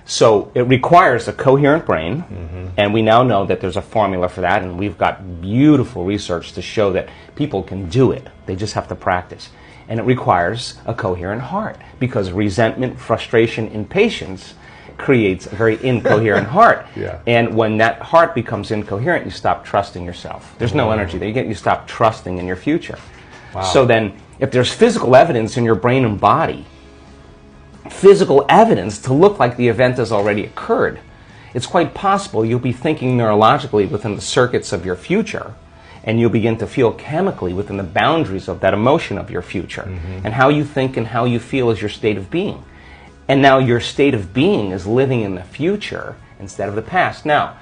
So it requires a coherent brain, and we now know that there's a formula for that, and we've got beautiful research to show that people can do it. They just have to practice. And it requires a coherent heart, because resentment, frustration, impatience creates a very incoherent heart. Yeah. And when that heart becomes incoherent, you stop trusting yourself. There's no energy there. You stop trusting in your future. Wow. So then, if there's physical evidence in your brain and body, physical evidence to look like the event has already occurred, it's quite possible you'll be thinking neurologically within the circuits of your future, and you'll begin to feel chemically within the boundaries of that emotion of your future. And how you think and how you feel is your state of being. And now your state of being is living in the future instead of the past. Now,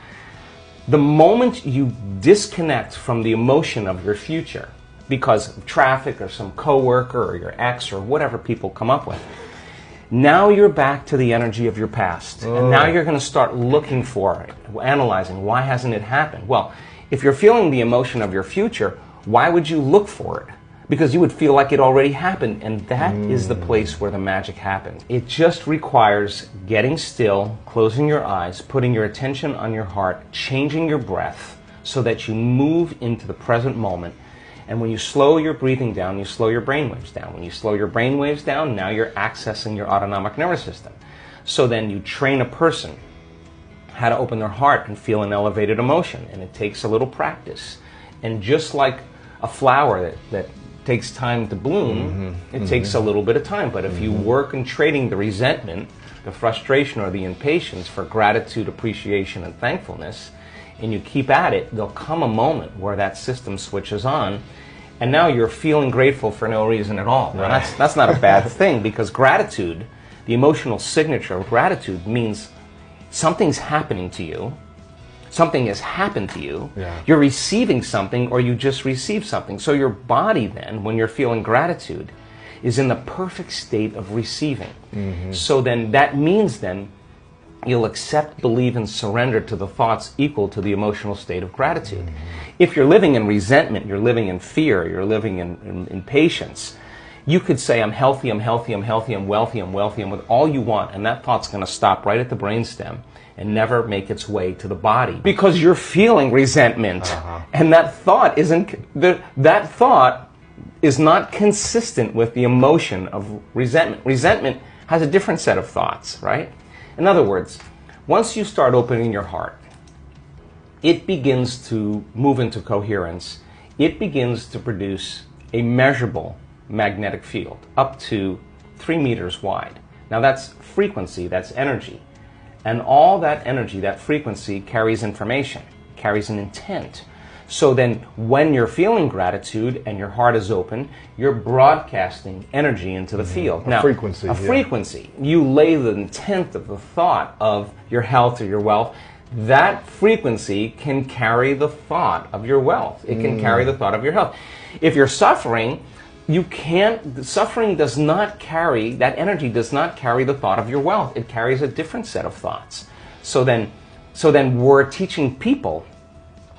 the moment you disconnect from the emotion of your future because of traffic or some coworker or your ex or whatever people come up with, now you're back to the energy of your past. And now you're going to start looking for it, analyzing, why hasn't it happened? Well, if you're feeling the emotion of your future, why would you look for it? Because you would feel like it already happened, and that is the place where the magic happens. It just requires getting still, closing your eyes, putting your attention on your heart, changing your breath so that you move into the present moment. And when you slow your breathing down, you slow your brainwaves down. When you slow your brainwaves down, now you're accessing your autonomic nervous system. So then you train a person how to open their heart and feel an elevated emotion. And it takes a little practice. And just like a flower that takes time to bloom, it takes a little bit of time. But if you work in trading the resentment, the frustration, or the impatience for gratitude, appreciation, and thankfulness, and you keep at it, there'll come a moment where that system switches on, and now you're feeling grateful for no reason at all. Now, that's not a bad thing, because gratitude, the emotional signature of gratitude, means something's happening to you, something has happened to you, you're receiving something, or you just received something. So your body then, when you're feeling gratitude, is in the perfect state of receiving. So then that means then you'll accept, believe, and surrender to the thoughts equal to the emotional state of gratitude. If you're living in resentment, you're living in fear, you're living in impatience, you could say, I'm healthy, I'm healthy, I'm healthy, I'm wealthy, I'm wealthy, and with all you want, and that thought's going to stop right at the brainstem and never make its way to the body, because you're feeling resentment. And that thought that thought is not consistent with the emotion of resentment. Resentment has a different set of thoughts, right? In other words, once you start opening your heart, it begins to move into coherence. It begins to produce a measurable magnetic field up to 3 meters wide. Now that's frequency, that's energy. And all that energy, that frequency, carries information, carries an intent. So then when you're feeling gratitude and your heart is open, you're broadcasting energy into the field. Now, frequency. A frequency. You lay the intent of the thought of your health or your wealth. That frequency can carry the thought of your wealth. It can carry the thought of your health. If you're suffering, suffering does not carry, that energy does not carry the thought of your wealth. It carries a different set of thoughts. So then we're teaching people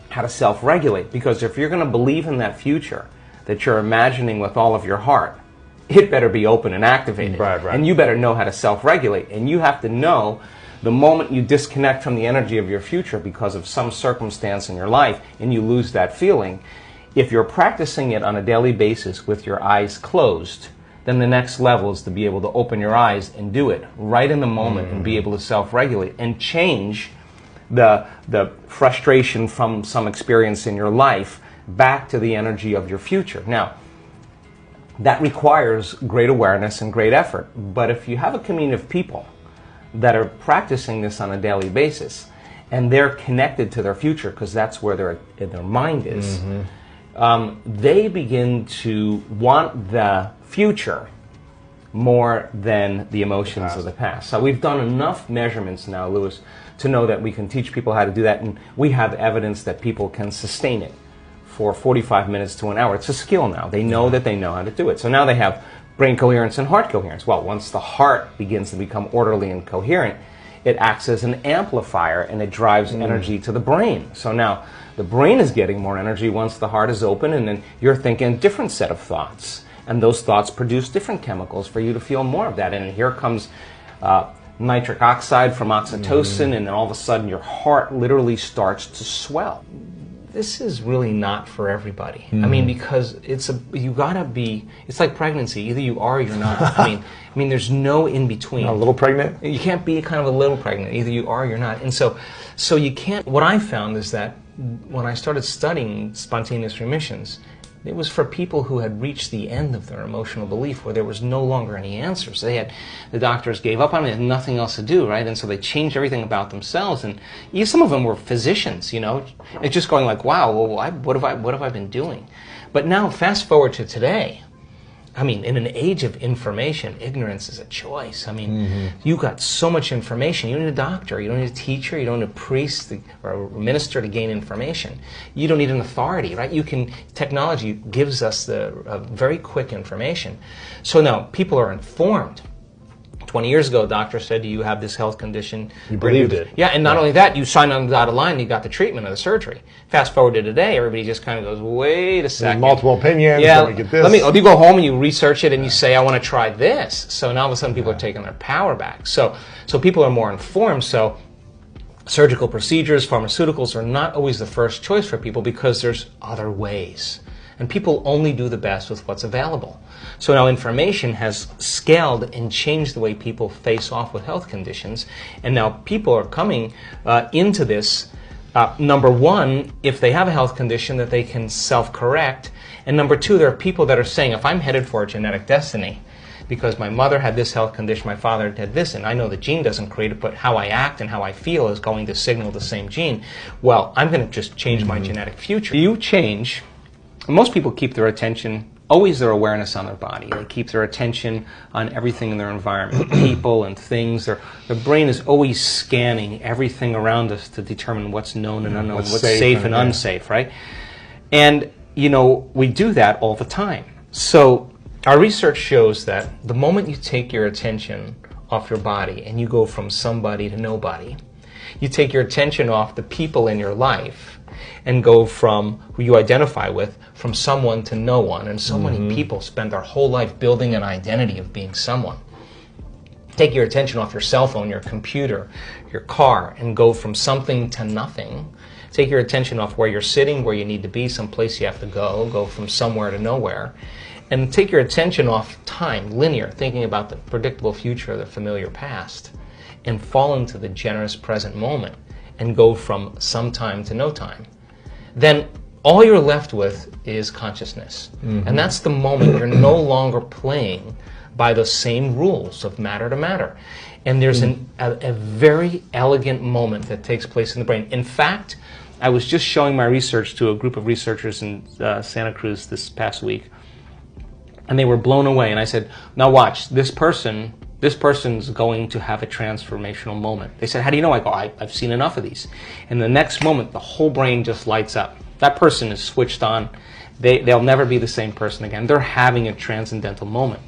how to self-regulate, because if you're going to believe in that future that you're imagining with all of your heart, it better be open and activated. Right. And you better know how to self-regulate. And you have to know the moment you disconnect from the energy of your future because of some circumstance in your life and you lose that feeling, if you're practicing it on a daily basis with your eyes closed, then the next level is to be able to open your eyes and do it right in the moment and be able to self-regulate and change the frustration from some experience in your life back to the energy of your future. Now, that requires great awareness and great effort. But if you have a community of people that are practicing this on a daily basis and they're connected to their future, because that's where their mind is, they begin to want the future more than the emotions of the past. So we've done enough measurements now, Louis, to know that we can teach people how to do that, and we have evidence that people can sustain it for 45 minutes to an hour. It's a skill now. They know that they know how to do it. So now they have brain coherence and heart coherence. Well, once the heart begins to become orderly and coherent, it acts as an amplifier and it drives energy to the brain. So now the brain is getting more energy once the heart is open, and then you're thinking a different set of thoughts. And those thoughts produce different chemicals for you to feel more of that. And here comes nitric oxide from oxytocin, and then all of a sudden your heart literally starts to swell. This is really not for everybody. I mean, because you gotta be. It's like pregnancy. Either you are or you're not. I mean, there's no in between. Not a little pregnant? You can't be kind of a little pregnant. Either you are or you're not. And so you can't. What I found is that when I started studying spontaneous remissions, it was for people who had reached the end of their emotional belief, where there was no longer any answers. The doctors gave up on it, had nothing else to do, right? And so they changed everything about themselves. And some of them were physicians, It's just going like, wow, well, what have I been doing? But now, fast forward to today. I mean, in an age of information, ignorance is a choice. I mean, you got so much information. You don't need a doctor. You don't need a teacher. You don't need a priest or a minister to gain information. You don't need an authority, right? Technology gives us very quick information. So now people are informed. 20 years ago, a doctor said, do you have this health condition? You believed it. Yeah, and not only that, you signed on the dotted line and you got the treatment or the surgery. Fast forward to today, everybody just kind of goes, wait a second. Multiple opinions, yeah, let me get this. You go home and you research it and you say, I want to try this. So now all of a sudden people are taking their power back. So people are more informed. So surgical procedures, pharmaceuticals are not always the first choice for people because there's other ways. And people only do the best with what's available. So now information has scaled and changed the way people face off with health conditions. And now people are coming into this, number one, if they have a health condition, that they can self-correct. And number two, there are people that are saying, if I'm headed for a genetic destiny, because my mother had this health condition, my father had this, and I know the gene doesn't create it, but how I act and how I feel is going to signal the same gene. Well, I'm going to just change my genetic future. You change. Most people keep their attention, always their awareness on their body. They keep their attention on everything in their environment, people and things. Their brain is always scanning everything around us to determine what's known and unknown, what's safe and unsafe, right? And, we do that all the time. So our research shows that the moment you take your attention off your body and you go from somebody to nobody, you take your attention off the people in your life and go from who you identify with, from someone to no one. And so many people spend their whole life building an identity of being someone. Take your attention off your cell phone, your computer, your car, and go from something to nothing. Take your attention off where you're sitting, where you need to be, someplace you have to go from somewhere to nowhere. And take your attention off time, linear, thinking about the predictable future or the familiar past, and fall into the generous present moment and go from some time to no time. Then all you're left with is consciousness. And that's the moment you're no longer playing by the same rules of matter to matter. And there's a very elegant moment that takes place in the brain. In fact, I was just showing my research to a group of researchers in Santa Cruz this past week, and they were blown away. And I said, now watch, this person's going to have a transformational moment. They said, how do you know? I go, I've seen enough of these. And the next moment, the whole brain just lights up. That person is switched on. They'll never be the same person again. They're having a transcendental moment.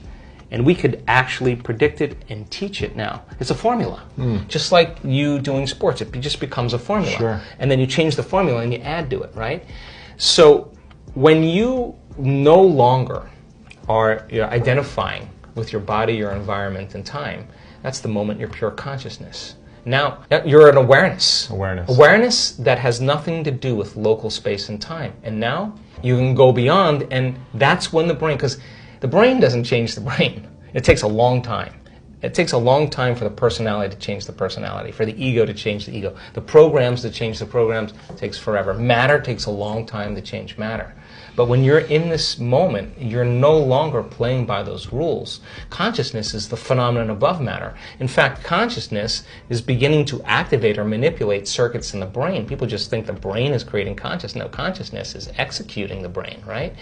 And we could actually predict it and teach it now. It's a formula. Just like you doing sports. It just becomes a formula. Sure. And then you change the formula and you add to it, right? So when you no longer are identifying with your body, your environment, and time, that's the moment you're pure consciousness. Now, you're an awareness. Awareness that has nothing to do with local space and time. And now, you can go beyond, and that's when the brain, because the brain doesn't change the brain. It takes a long time. It takes a long time for the personality to change the personality, for the ego to change the ego. The programs to change the programs takes forever. Matter takes a long time to change matter. But when you're in this moment, you're no longer playing by those rules. Consciousness is the phenomenon above matter. In fact, consciousness is beginning to activate or manipulate circuits in the brain. People just think the brain is creating consciousness. No, consciousness is executing the brain, right?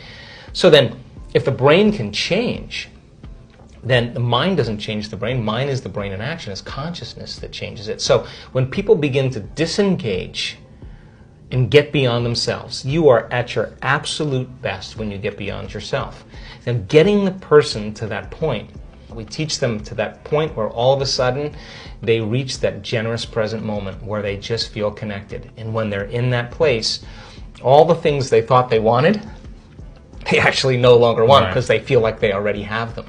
So then, if the brain can change, then the mind doesn't change the brain. Mind is the brain in action. It's consciousness that changes it. So when people begin to disengage and get beyond themselves, you are at your absolute best when you get beyond yourself. Then getting the person to that point, we teach them to that point where all of a sudden they reach that generous present moment where they just feel connected. And when they're in that place, all the things they thought they wanted, they actually no longer want because they feel like they already have them.